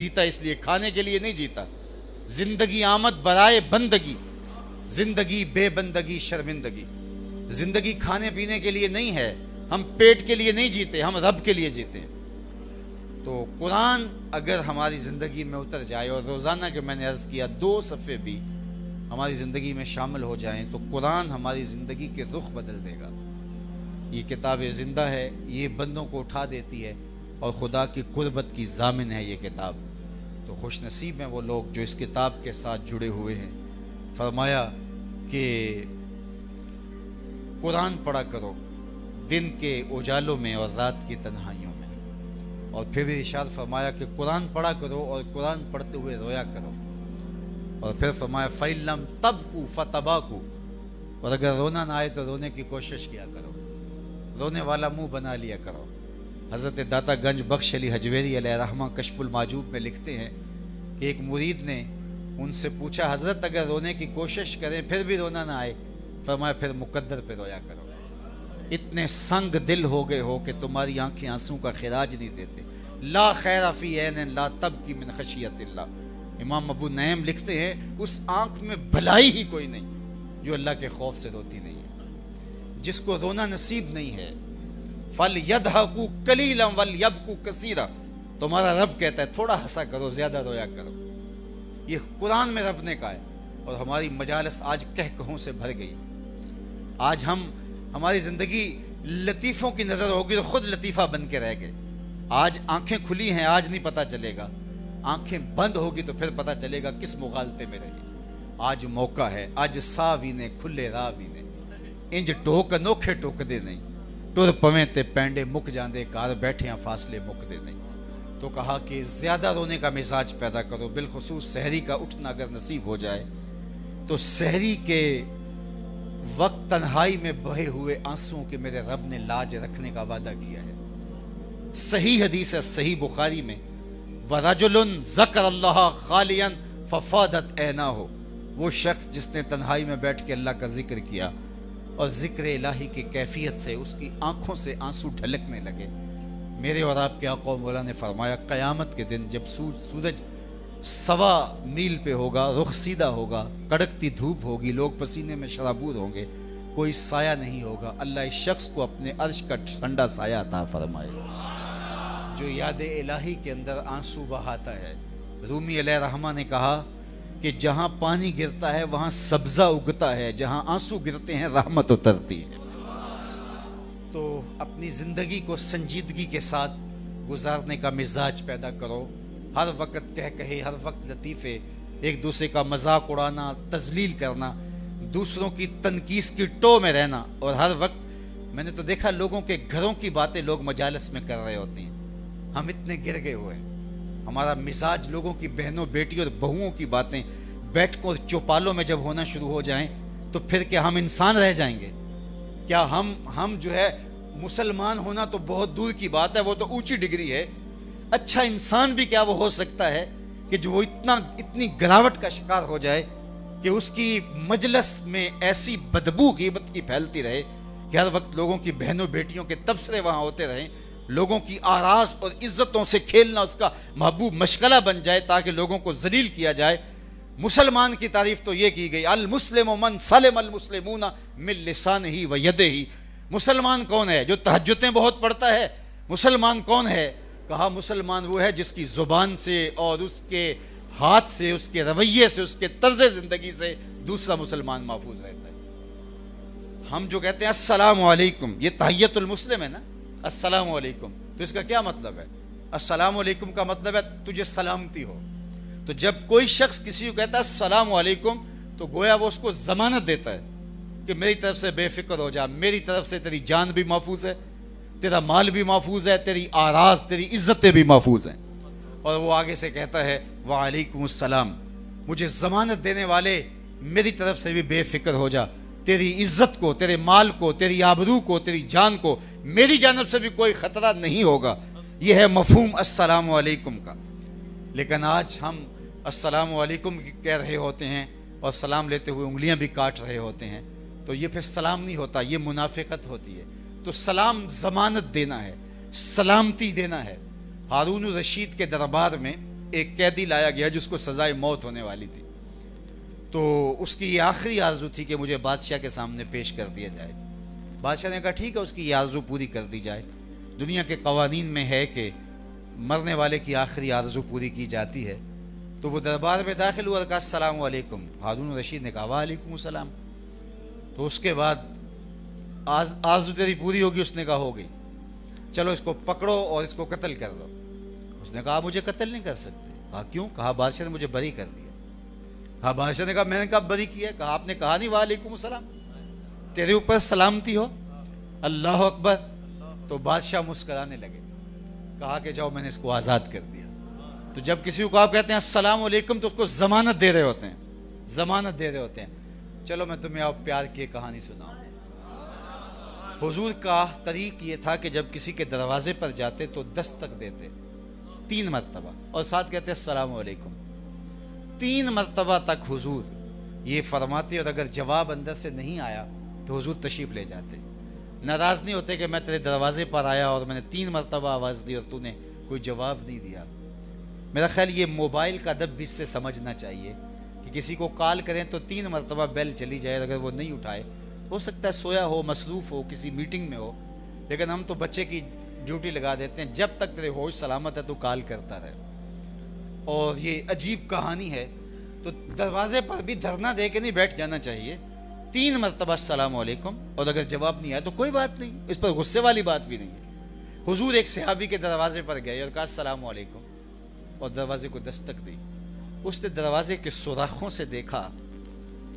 جیتا اس لیے کھانے کے لیے نہیں جیتا. زندگی آمد برائے بندگی، زندگی بے بندگی شرمندگی. زندگی کھانے پینے کے لیے نہیں ہے، ہم پیٹ کے لیے نہیں جیتے، ہم رب کے لیے جیتے ہیں. تو قرآن اگر ہماری زندگی میں اتر جائے اور روزانہ کہ میں نے عرض کیا 2 صفحے بھی ہماری زندگی میں شامل ہو جائیں تو قرآن ہماری زندگی کے رخ بدل دے گا. یہ کتاب زندہ ہے، یہ بندوں کو اٹھا دیتی ہے اور خدا کی قربت کی ضامن ہے یہ کتاب. تو خوش نصیب ہیں وہ لوگ جو اس کتاب کے ساتھ جڑے ہوئے ہیں. فرمایا کہ قرآن پڑھا کرو دن کے اجالوں میں اور رات کی تنہائیوں میں. اور پھر بھی ارشاد فرمایا کہ قرآن پڑھا کرو اور قرآن پڑھتے ہوئے رویا کرو. اور پھر فرمایا فَإِلَّمْ تَبْكُوا فَتَبَاكُوا، اور اگر رونا نہ آئے تو رونے کی کوشش کیا کرو، رونے والا منہ بنا لیا کرو. حضرت داتا گنج بخش علی حجویری علیہ رحمہ کشف المعجوب میں لکھتے ہیں کہ ایک مرید نے ان سے پوچھا حضرت اگر رونے کی کوشش کریں پھر بھی رونا نہ آئے، فرمایا پھر مقدر پہ رویا کرو. اتنے سنگ دل ہو گئے ہو کہ تمہاری آنکھیں آنسوں کا خراج نہیں دیتے. لا خیر فی عین لا تبکی من خشیت اللہ. امام ابو نعیم لکھتے ہیں اس آنکھ میں بھلائی ہی کوئی نہیں جو اللہ کے خوف سے روتی نہیں ہے. جس کو رونا نصیب نہیں ہے فَلْيَدْحَقُوا قَلِيلًا وَلْيَبْكُوا كَثِيرًا، تمہارا رب کہتا ہے تھوڑا ہنسا کرو زیادہ رویا کرو. یہ قرآن میں رب نے کہا ہے. اور ہماری مجالس آج کہکہوں سے بھر گئی. آج ہماری زندگی لطیفوں کی نظر ہوگی تو خود لطیفہ بن کے رہ گئے. آج آنکھیں کھلی ہیں آج نہیں پتہ چلے گا، آنکھیں بند ہوگی تو پھر پتہ چلے گا کس مغالطے میں رہے. آج موقع ہے، آج ساوی نے کھلے راوی نے انج ٹوک انوکھے ٹوک دے نہیں، ٹر پویں تے پینڈے مک جاندے کار بیٹھیاں فاصلے مک دے نہیں. تو کہا کہ زیادہ رونے کا مزاج پیدا کرو، بالخصوص سحری کا اٹھنا اگر نصیب ہو جائے تو سحری کے وقت تنہائی میں بہے ہوئے آنسوں کے میرے رب نے لاج رکھنے کا وعدہ کیا ہے. صحیح حدیث ہے صحیح بخاری میں وَرَجُلٌ ذَكَرَ اللَّهَ خَالِيًا فَفَاضَتْ عَيْنَاهُ، وہ شخص جس نے تنہائی میں بیٹھ کے اللہ کا ذکر کیا اور ذکر الہی کی کیفیت سے اس کی آنکھوں سے آنسو ڈھلکنے لگے. میرے اور آپ کے آقا و مولا نے فرمایا قیامت کے دن جب سورج 1.25 میل پہ ہوگا، رخ سیدھا ہوگا، کڑکتی دھوپ ہوگی، لوگ پسینے میں شرابور ہوں گے، کوئی سایہ نہیں ہوگا، اللہ اس شخص کو اپنے عرش کا ٹھنڈا سایہ عطا فرمائے جو یاد الہی کے اندر آنسو بہاتا ہے. رومی علیہ رحمہ نے کہا کہ جہاں پانی گرتا ہے وہاں سبزہ اگتا ہے، جہاں آنسو گرتے ہیں رحمت اترتی ہے. تو اپنی زندگی کو سنجیدگی کے ساتھ گزارنے کا مزاج پیدا کرو. ہر وقت کہے ہر وقت لطیفے، ایک دوسرے کا مذاق اڑانا، تذلیل کرنا، دوسروں کی تنقیس کی ٹو میں رہنا. اور ہر وقت میں نے تو دیکھا لوگوں کے گھروں کی باتیں لوگ مجالس میں کر رہے ہوتے ہیں. ہم اتنے گر گئے ہوئے ہیں، ہمارا مزاج لوگوں کی بہنوں بیٹی اور بہوؤں کی باتیں بیٹھکوں اور چوپالوں میں جب ہونا شروع ہو جائیں تو پھر کیا ہم انسان رہ جائیں گے؟ کیا ہم جو ہے مسلمان ہونا تو بہت دور کی بات ہے، وہ تو اونچی ڈگری ہے. اچھا انسان بھی کیا وہ ہو سکتا ہے کہ جو وہ اتنی گراوٹ کا شکار ہو جائے کہ اس کی مجلس میں ایسی بدبو غیبت کی پھیلتی رہے کہ ہر وقت لوگوں کی بہنوں بیٹیوں کے تبصرے وہاں ہوتے رہیں، لوگوں کی آراز اور عزتوں سے کھیلنا اس کا محبوب مشغلہ بن جائے تاکہ لوگوں کو ذلیل کیا جائے. مسلمان کی تعریف تو یہ کی گئی المسلم من سلم المسلمون من لسانہ و یدہ. مسلمان کون ہے؟ جو تہجدیں بہت پڑھتا ہے. مسلمان کون ہے؟ کہا مسلمان وہ ہے جس کی زبان سے اور اس کے ہاتھ سے، اس کے رویے سے، اس کے طرز زندگی سے دوسرا مسلمان محفوظ رہتا ہے. ہم جو کہتے ہیں السلام علیکم، یہ تحیت المسلم ہے نا، السلام علیکم، تو اس کا کیا مطلب ہے؟ السلام علیکم کا مطلب ہے تجھے سلامتی ہو. تو جب کوئی شخص کسی کو کہتا ہے السلام علیکم تو گویا وہ اس کو ضمانت دیتا ہے کہ میری طرف سے بے فکر ہو جا، میری طرف سے تیری جان بھی محفوظ ہے، تیرا مال بھی محفوظ ہے، تیری آراز، تیری عزتیں بھی محفوظ ہیں. اور وہ آگے سے کہتا ہے وعلیکم السلام، مجھے ضمانت دینے والے میری طرف سے بھی بے فکر ہو جا، تیری عزت کو، تیرے مال کو، تیری آبرو کو، تیری جان کو میری جانب سے بھی کوئی خطرہ نہیں ہوگا. یہ ہے مفہوم السلام علیکم کا. لیکن آج ہم السلام علیکم کہہ رہے ہوتے ہیں اور سلام لیتے ہوئے انگلیاں بھی کاٹ رہے ہوتے ہیں، تو یہ پھر سلام نہیں ہوتا، یہ منافقت ہوتی ہے. تو سلام ضمانت دینا ہے، سلامتی دینا ہے. ہارون الرشید کے دربار میں ایک قیدی لایا گیا جس کو سزائے موت ہونے والی تھی، تو اس کی یہ آخری آرزو تھی کہ مجھے بادشاہ کے سامنے پیش کر دیا جائے۔ بادشاہ نے کہا ٹھیک ہے، اس کی یہ آرزو پوری کر دی جائے۔ دنیا کے قوانین میں ہے کہ مرنے والے کی آخری آرزو پوری کی جاتی ہے۔ تو وہ دربار میں داخل ہوا اور کہا السلام علیکم۔ ہارون رشید نے کہا وعلیکم السلام۔ تو اس کے بعد آرزو تیری پوری ہوگی؟ اس نے کہا ہو گئی، چلو اس کو پکڑو اور اس کو قتل کر دو۔ اس نے کہا مجھے قتل نہیں کر سکتے۔ کہا کیوں؟ کہا بادشاہ نے مجھے بری کر دیا۔ کہا بادشاہ نے کہا میں نے کہا بری کیا ہے؟ کہا آپ نے کہا نہیں وعلیکم السلام، تیرے اوپر سلامتی ہو۔ اللہ اکبر۔ تو بادشاہ مسکرانے لگے، کہا کہ جاؤ میں نے اس کو آزاد کر دیا۔ تو جب کسی کو آپ کہتے ہیں السلام علیکم تو اس کو ضمانت دے رہے ہوتے ہیں، ضمانت دے رہے ہوتے ہیں۔ چلو میں تمہیں آپ پیار کی کہانی سناؤں۔ حضور کا طریق یہ تھا کہ جب کسی کے دروازے پر جاتے تو دستک دیتے 3 مرتبہ اور ساتھ کہتے السلام علیکم۔ 3 مرتبہ تک حضور یہ فرماتے، اور اگر جواب اندر سے نہیں آیا تو حضور تشریف لے جاتے۔ ناراض نہیں ہوتے کہ میں تیرے دروازے پر آیا اور میں نے 3 مرتبہ آواز دی اور تو نے کوئی جواب نہیں دیا۔ میرا خیال یہ موبائل کا ادب بھی اس سے سمجھنا چاہیے کہ کسی کو کال کریں تو 3 مرتبہ بیل چلی جائے، اگر وہ نہیں اٹھائے ہو سکتا ہے سویا ہو، مصروف ہو، کسی میٹنگ میں ہو، لیکن ہم تو بچے کی ڈیوٹی لگا دیتے ہیں جب تک تیرے ہوش سلامت ہے تو کال کرتا رہے۔ اور یہ عجیب کہانی ہے، تو دروازے پر بھی دھرنا دے کے نہیں بیٹھ جانا چاہیے۔ 3 مرتبہ السلام علیکم، اور اگر جواب نہیں آیا تو کوئی بات نہیں، اس پر غصے والی بات بھی نہیں ہے۔ حضور ایک صحابی کے دروازے پر گئے اور کہا السلام علیکم، اور دروازے کو دستک دی۔ اس نے دروازے کے سوراخوں سے دیکھا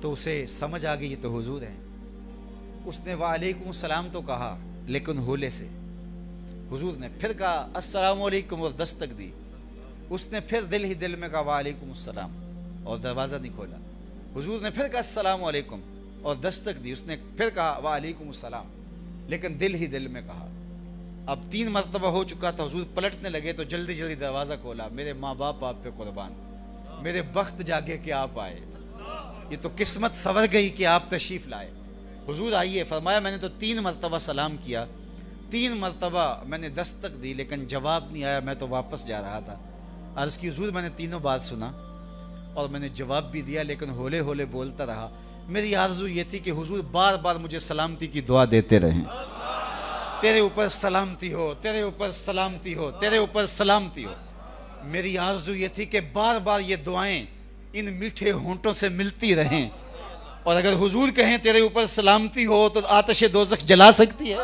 تو اسے سمجھ آ گئی یہ تو حضور ہیں۔ اس نے وعلیکم السلام تو کہا لیکن ہولے سے۔ حضور نے پھر کہا السلام علیکم اور دستک دی۔ اس نے پھر دل ہی دل میں کہا وعلیکم السلام اور دروازہ نہیں کھولا۔ حضور نے پھر کہا السلام علیکم اور دستک دی۔ اس نے پھر کہا وعلیکم السلام، لیکن دل ہی دل میں کہا۔ اب 3 مرتبہ ہو چکا تھا، حضور پلٹنے لگے تو جلدی جلدی دروازہ کھولا۔ میرے ماں باپ آپ پہ قربان، میرے بخت جاگے کہ آپ آئے، یہ تو قسمت سنور گئی کہ آپ تشریف لائے۔ حضور آئیے۔ فرمایا میں نے تو 3 مرتبہ سلام کیا، 3 مرتبہ میں نے دستک دی لیکن جواب نہیں آیا، میں تو واپس جا رہا تھا۔ عرض کی حضور میں نے تینوں بات سنا اور میں نے جواب بھی دیا لیکن ہولے ہولے بولتا رہا۔ میری آرزو یہ تھی کہ حضور بار بار مجھے سلامتی کی دعا دیتے رہیں، تیرے اوپر سلامتی ہو، تیرے اوپر سلامتی ہو، تیرے اوپر سلامتی ہو۔ میری آرزو یہ تھی کہ بار بار یہ دعائیں ان میٹھے ہونٹوں سے ملتی رہیں، اور اگر حضور کہیں تیرے اوپر سلامتی ہو تو آتش دوزخ جلا سکتی ہے۔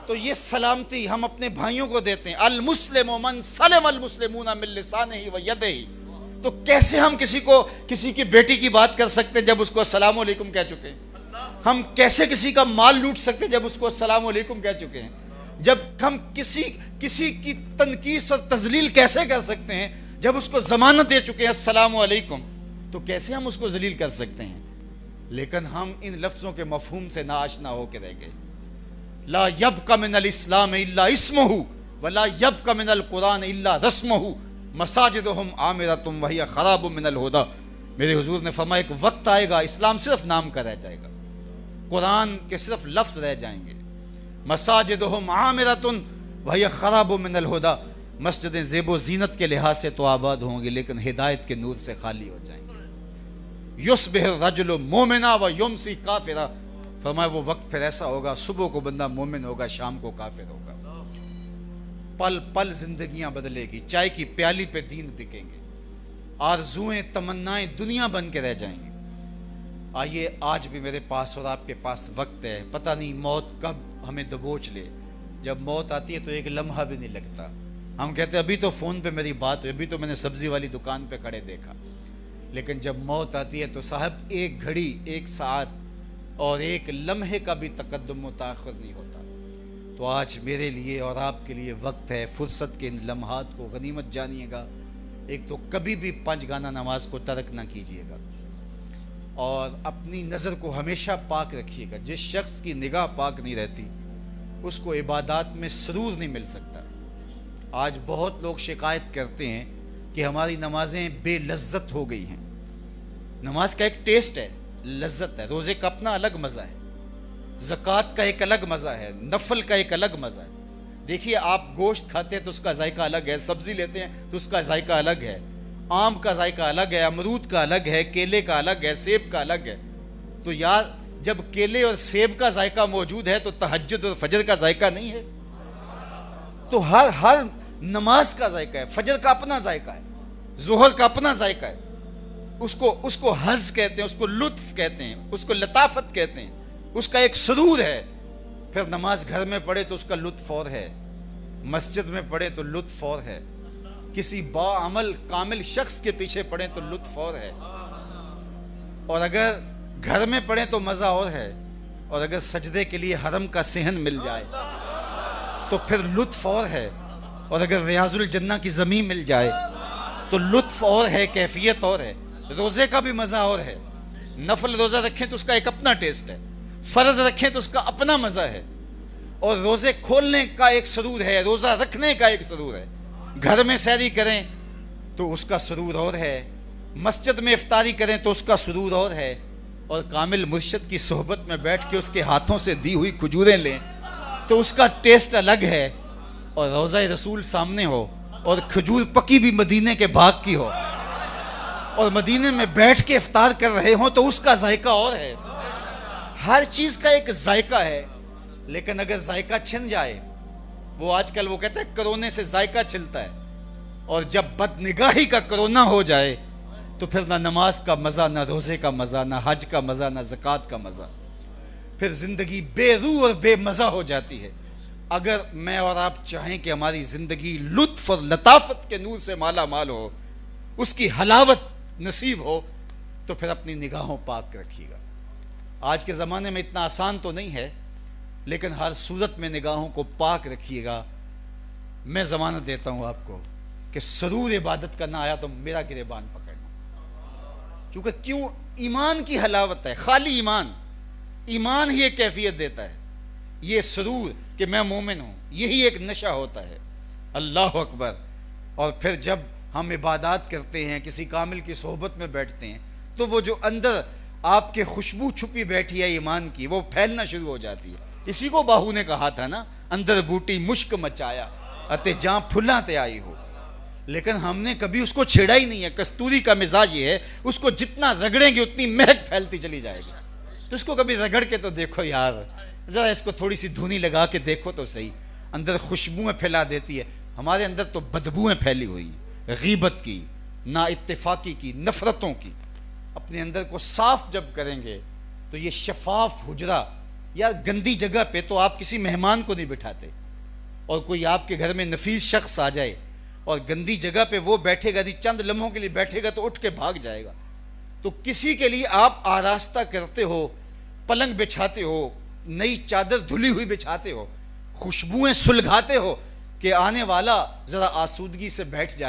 تو یہ سلامتی ہم اپنے بھائیوں کو دیتے ہیں۔ المسلم من سلم المسلمون من لسانہ و یدہ۔ تو کیسے ہم کسی کی بیٹی کی بات کر سکتے ہیں جب اس کو السلام علیکم کہہ چکے ہیں؟ ہم کیسے کسی کا مال لوٹ سکتے ہیں جب اس کو السلام علیکم کہہ چکے ہیں؟ جب ہم کسی کی تنقیص اور تذلیل کیسے کر سکتے ہیں جب اس کو ضمانت دے چکے ہیں السلام علیکم؟ تو کیسے ہم اس کو ذلیل کر سکتے ہیں؟ لیکن ہم ان لفظوں کے مفہوم سے ناآشنا ہو کے رہ گئے۔ لا یبق من الاسلام الا اسمہ ولا یبق من القرآن الا رسمہ مساجدہم عامرۃ وہی خراب من الہدی۔ میرے حضور نے فرمایا ایک وقت آئے گا اسلام صرف نام کا رہ جائے گا، قرآن کے صرف لفظ رہ جائیں گے۔ مساجدہم عامرۃ وہی خراب من الہدی، مسجدیں زیب و زینت کے لحاظ سے تو آباد ہوں گی لیکن ہدایت کے نور سے خالی ہو جائیں گے۔ یصبح الرجل مومنا و یمسی کافرا، فرمایا وہ وقت پھر ایسا ہوگا صبح کو بندہ مومن ہوگا، شام کو کافر ہوگا۔ پل پل زندگیاں بدلے گی، چائے کی پیالی پہ دین بکیں گے، آرزوئیں تمنائیں دنیا بن کے رہ جائیں گی۔ آئیے آج بھی میرے پاس اور آپ کے پاس وقت ہے، پتہ نہیں موت کب ہمیں دبوچ لے۔ جب موت آتی ہے تو ایک لمحہ بھی نہیں لگتا، ہم کہتے ہیں ابھی تو فون پہ میری بات ہوئی، ابھی تو میں نے سبزی والی دکان پہ کھڑے دیکھا، لیکن جب موت آتی ہے تو صاحب ایک گھڑی، ایک ساعت اور ایک لمحے کا بھی تقدم و تاخر نہیں ہوتا۔ تو آج میرے لیے اور آپ کے لیے وقت ہے، فرصت کے ان لمحات کو غنیمت جانیے گا۔ ایک تو کبھی بھی 5 گانا نماز کو ترک نہ کیجیے گا، اور اپنی نظر کو ہمیشہ پاک رکھیے گا۔ جس شخص کی نگاہ پاک نہیں رہتی اس کو عبادات میں سرور نہیں مل سکتا۔ آج بہت لوگ شکایت کرتے ہیں کہ ہماری نمازیں بے لذت ہو گئی ہیں۔ نماز کا ایک ٹیسٹ ہے، لذت ہے، روزے کا اپنا الگ مزہ ہے، زکوٰۃ کا ایک الگ مزہ ہے، نفل کا ایک الگ مزہ ہے۔ دیکھیے آپ گوشت کھاتے ہیں تو اس کا ذائقہ الگ ہے، سبزی لیتے ہیں تو اس کا ذائقہ الگ ہے، آم کا ذائقہ الگ ہے، امرود کا الگ ہے، کیلے کا الگ ہے، سیب کا الگ ہے۔ تو یار جب کیلے اور سیب کا ذائقہ موجود ہے تو تہجد اور فجر کا ذائقہ نہیں ہے؟ تو ہر نماز کا ذائقہ ہے، فجر کا اپنا ذائقہ ہے، ظہر کا اپنا ذائقہ ہے، اس کو حظ کہتے ہیں، اس کو لطف کہتے ہیں، اس کو لطافت کہتے ہیں، اس کا ایک سرور ہے۔ پھر نماز گھر میں پڑھے تو اس کا لطف اور ہے، مسجد میں پڑھے تو لطف اور ہے، کسی باعمل کامل شخص کے پیچھے پڑھیں تو لطف اور ہے، اور اگر گھر میں پڑھیں تو مزہ اور ہے، اور اگر سجدے کے لیے حرم کا صحن مل جائے تو پھر لطف اور ہے، اور اگر ریاض الجنہ کی زمین مل جائے تو لطف اور ہے، کیفیت اور ہے۔ روزے کا بھی مزہ اور ہے، نفل روزہ رکھیں تو اس کا ایک اپنا ٹیسٹ ہے، فرض رکھیں تو اس کا اپنا مزہ ہے، اور روزے کھولنے کا ایک سرور ہے، روزہ رکھنے کا ایک سرور ہے، گھر میں سحری کریں تو اس کا سرور اور ہے، مسجد میں افطاری کریں تو اس کا سرور اور ہے، اور کامل مرشد کی صحبت میں بیٹھ کے اس کے ہاتھوں سے دی ہوئی کھجوریں لیں تو اس کا ٹیسٹ الگ ہے، اور روضہ رسول سامنے ہو اور کھجور پکی بھی مدینے کے باغ کی ہو اور مدینے میں بیٹھ کے افطار کر رہے ہوں تو اس کا ذائقہ اور ہے۔ ہر چیز کا ایک ذائقہ ہے، لیکن اگر ذائقہ چھن جائے، وہ آج کل وہ کہتے ہیں کرونے سے ذائقہ چھلتا ہے، اور جب بد نگاہی کا کرونا ہو جائے تو پھر نہ نماز کا مزہ، نہ روزے کا مزہ، نہ حج کا مزہ، نہ زکوٰۃ کا مزہ، پھر زندگی بے روح اور بے مزہ ہو جاتی ہے۔ اگر میں اور آپ چاہیں کہ ہماری زندگی لطف اور لطافت کے نور سے مالا مال ہو، اس کی حلاوت نصیب ہو، تو پھر اپنی نگاہوں پاک رکھیے گا۔ آج کے زمانے میں اتنا آسان تو نہیں ہے، لیکن ہر صورت میں نگاہوں کو پاک رکھیے گا۔ میں ضمانت دیتا ہوں آپ کو کہ سرور عبادت کا نہ آیا تو میرا گریبان پکڑنا، کیونکہ کیوں؟ ایمان کی حلاوت ہے، خالی ایمان ہی ایک کیفیت دیتا ہے، یہ سرور کہ میں مومن ہوں، یہی ایک نشہ ہوتا ہے۔ اللہ اکبر۔ اور پھر جب ہم عبادات کرتے ہیں، کسی کامل کی صحبت میں بیٹھتے ہیں، تو وہ جو اندر آپ کے خوشبو چھپی بیٹھی ہے ایمان کی، وہ پھیلنا شروع ہو جاتی ہے۔ اسی کو باہو نے کہا تھا نا، اندر بوٹی مشک مچایا اتے جہاں پھلاں تے آئی ہو، لیکن ہم نے کبھی اس کو چھیڑا ہی نہیں ہے۔ کستوری کا مزاج یہ ہے، اس کو جتنا رگڑیں گے اتنی مہک پھیلتی چلی جائے گی، تو اس کو کبھی رگڑ کے تو دیکھو یار، ذرا اس کو تھوڑی سی دھونی لگا کے دیکھو تو صحیح، اندر خوشبوئیں پھیلا دیتی ہے۔ ہمارے اندر تو بدبوئیں پھیلی ہوئی ہیں، غیبت کی، نا اتفاقی کی، نفرتوں کی۔ اپنے اندر کو صاف جب کریں گے تو یہ شفاف حجرہ، یا گندی جگہ پہ تو آپ کسی مہمان کو نہیں بٹھاتے، اور کوئی آپ کے گھر میں نفیس شخص آ جائے اور گندی جگہ پہ وہ بیٹھے گا، چند لمحوں کے لیے بیٹھے گا تو اٹھ کے بھاگ جائے گا۔ تو کسی کے لیے آپ آراستہ کرتے ہو، پلنگ بچھاتے ہو، نئی چادر دھلی ہوئی بچھاتے ہو، خوشبوئیں سلگھاتے ہو کہ آنے والا ذرا آسودگی سے بیٹھ جائے۔